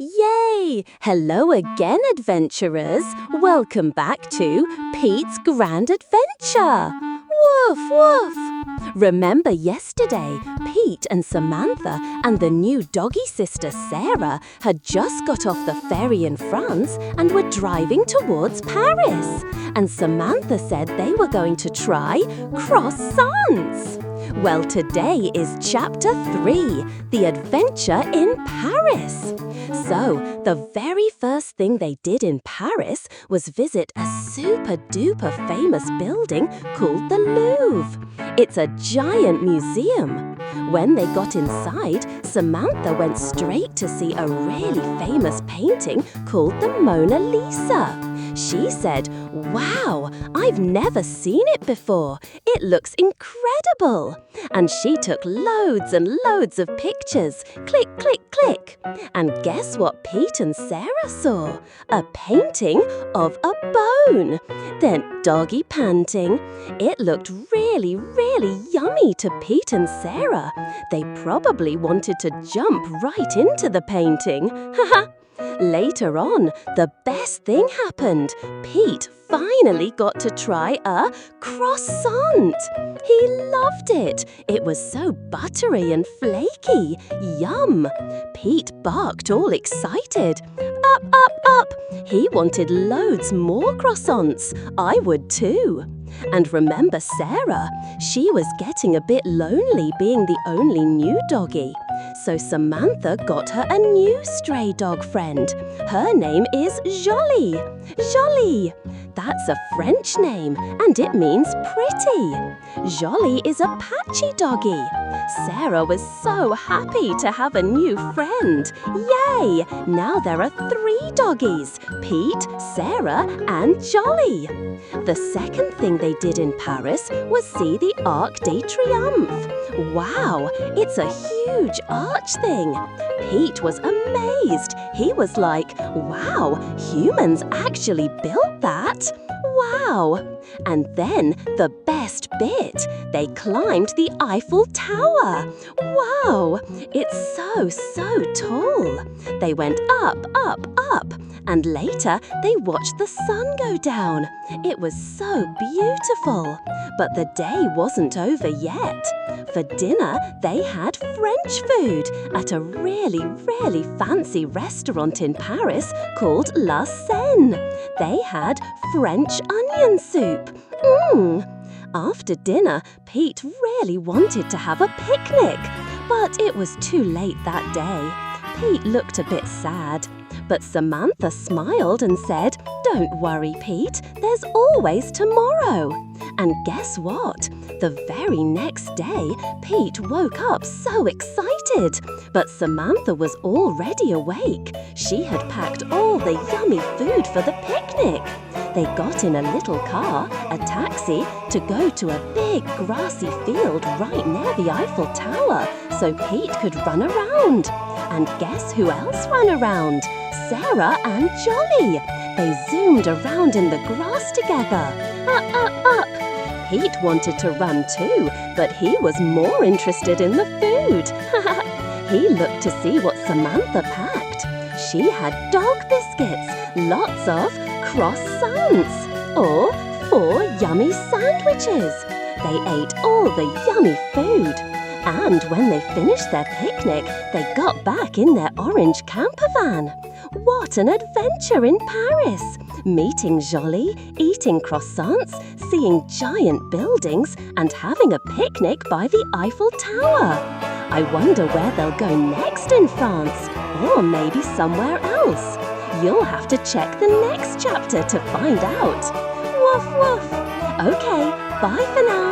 Yay! Hello again, adventurers. Welcome back to Pete's Grand Adventure. Woof, woof. Remember yesterday, Pete and Samantha and the new doggy sister Sarah had just got off the ferry in France and were driving towards Paris. And Samantha said they were going to try croissants. Well, today is Chapter 3, The Adventure in Paris. So, the very first thing they did in Paris was visit a super-duper famous building called the Louvre. It's a giant museum. When they got inside, Samantha went straight to see a really famous painting called the Mona Lisa. She said, "Wow, I've never seen it before. It looks incredible." And she took loads and loads of pictures. Click, click, click. And guess what Pete and Sarah saw? A painting of a bone. Then doggy panting. It looked really, really yummy to Pete and Sarah. They probably wanted to jump right into the painting. Haha. Later on, the best thing happened. Pete finally got to try a croissant. He loved it. It was so buttery and flaky. Yum! Pete barked all excited. Up, up, up! He wanted loads more croissants. I would too. And remember Sarah? She was getting a bit lonely being the only new doggy. So Samantha got her a new stray dog friend. Her name is Jolie. Jolie. That's a French name and it means pretty. Jolie is a patchy doggy. Sarah was so happy to have a new friend. Yay! Now there are 3 doggies, Pete, Sarah and Jolie. The second thing they did in Paris was see the Arc de Triomphe. Wow, it's a huge arch thing. Pete was amazed. He was like, wow, humans actually built that. Wow! And then the best bit, they climbed the Eiffel Tower. Wow! It's so tall. They went up, up, up, and later they watched the sun go down. It was so beautiful. But the day wasn't over yet. For dinner, they had French food at a really, really fancy restaurant in Paris called La Scène. They had French onion soup. After dinner, Pete really wanted to have a picnic, but it was too late that day. Pete looked a bit sad, but Samantha smiled and said, "Don't worry, Pete, there's always tomorrow." And guess what? The very next day, Pete woke up so excited. But Samantha was already awake. She had packed all the yummy food for the picnic. They got in a little car, a taxi, to go to a big grassy field right near the Eiffel Tower so Pete could run around. And guess who else ran around? Sarah and Jolie. They zoomed around in the grass together. Up, up, up. Pete wanted to run too, but he was more interested in the food. He looked to see what Samantha packed. She had dog biscuits, lots of croissants, or 4 yummy sandwiches. They ate all the yummy food. And when they finished their picnic, they got back in their orange camper van. What an adventure in Paris! Meeting Jolie, eating croissants, seeing giant buildings, and having a picnic by the Eiffel Tower. I wonder where they'll go next in France, or maybe somewhere else. You'll have to check the next chapter to find out. Woof, woof. Okay, bye for now.